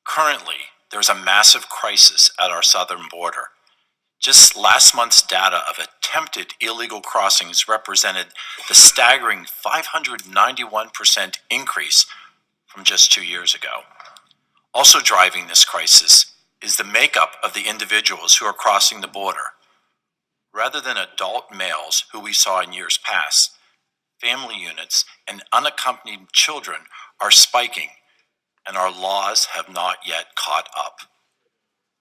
Currently, there's a massive crisis at our southern border. Just last month's data of attempted illegal crossings represented the staggering 591% increase from just 2 years ago. Also driving this crisis is the makeup of the individuals who are crossing the border. Rather than adult males who we saw in years past, family units and unaccompanied children are spiking, and our laws have not yet caught up.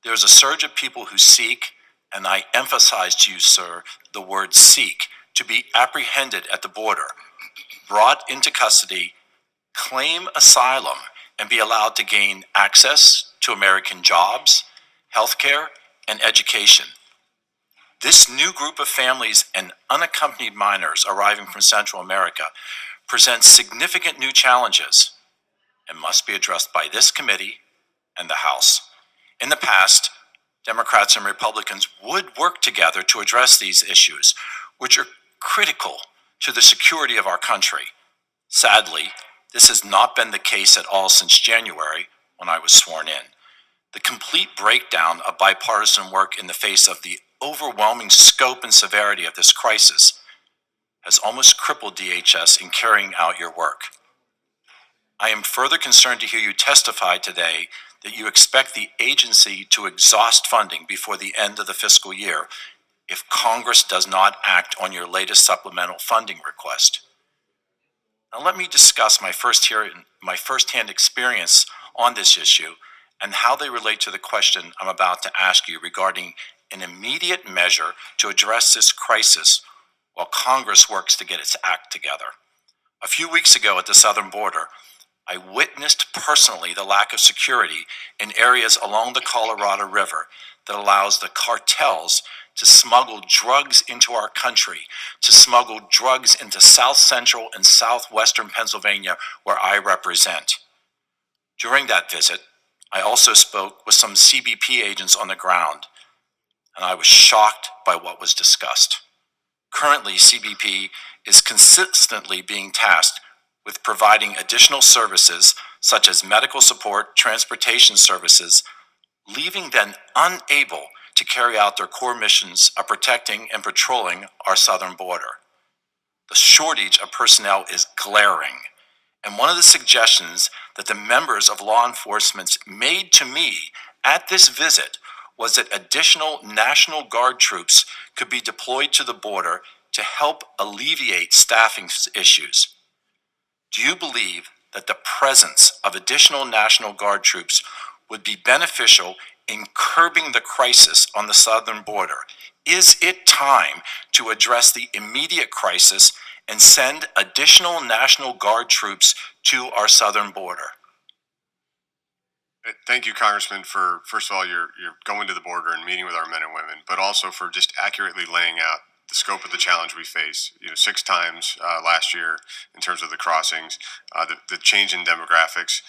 There is a surge of people who seek, and I emphasize to you, sir, the word seek, to be apprehended at the border, brought into custody, claim asylum, and be allowed to gain access to American jobs, healthcare, and education. This new group of families and unaccompanied minors arriving from Central America presents significant new challenges and must be addressed by this committee and the House. In the past, Democrats and Republicans would work together to address these issues, which are critical to the security of our country. Sadly, this has not been the case at all since January, when I was sworn in. The complete breakdown of bipartisan work in the face of the overwhelming scope and severity of this crisis has almost crippled DHS in carrying out your work. I am further concerned to hear you testify today that you expect the agency to exhaust funding before the end of the fiscal year if Congress does not act on your latest supplemental funding request. Now let me discuss my firsthand experience on this issue and how they relate to the question I'm about to ask you regarding an immediate measure to address this crisis while Congress works to get its act together. A few weeks ago at the southern border, I witnessed personally the lack of security in areas along the Colorado River that allows the cartels to smuggle drugs into our country, to smuggle drugs into South Central and Southwestern Pennsylvania, where I represent. During that visit, I also spoke with some CBP agents on the ground, and I was shocked by what was discussed. Currently, CBP is consistently being tasked with providing additional services such as medical support, transportation services, leaving them unable to carry out their core missions of protecting and patrolling our southern border. The shortage of personnel is glaring, and one of the suggestions that the members of law enforcement made to me at this visit was that additional National Guard troops could be deployed to the border to help alleviate staffing issues. Do you believe that the presence of additional National Guard troops would be beneficial in curbing the crisis on the southern border? Is it time to address the immediate crisis and send additional National Guard troops to our southern border? Thank you, Congressman, for, first of all, you're going to the border and meeting with our men and women, but also for just accurately laying out the scope of the challenge we face. 6 times last year in terms of the crossings, the change in demographics,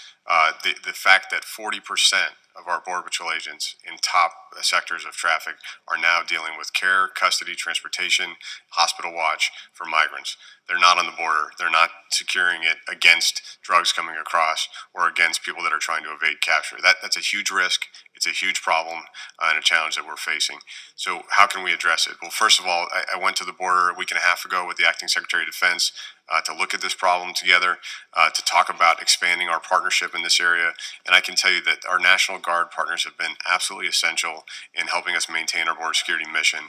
the fact that 40% of our Border Patrol agents in top sectors of traffic are now dealing with care, custody, transportation, hospital watch for migrants. They're not on the border. They're not securing it against drugs coming across or against people that are trying to evade capture. That's a huge risk. It's a huge problem and a challenge that we're facing. So how can we address it? Well, first of all, I went to the border a week and a half ago with the Acting Secretary of Defense to look at this problem together, to talk about expanding our partnership in this area. And I can tell you that our National Guard partners have been absolutely essential in helping us maintain our border security mission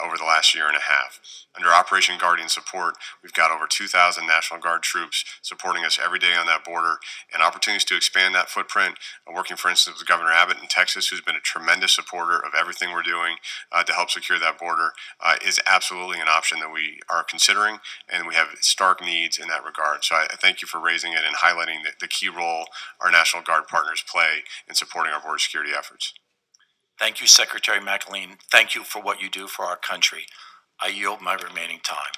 over the last year and a half. Under Operation Guardian Support, we've got over 2,000 National Guard troops supporting us every day on that border, and opportunities to expand that footprint, working, for instance, with Governor Abbott in Texas, who's been a tremendous supporter of everything we're doing to help secure that border, is absolutely an option that we are considering, and we have stark needs in that regard. So I thank you for raising it and highlighting the key role our National Guard partners play in supporting our border security efforts. Thank you, Secretary McAleenan. Thank you for what you do for our country. I yield my remaining time.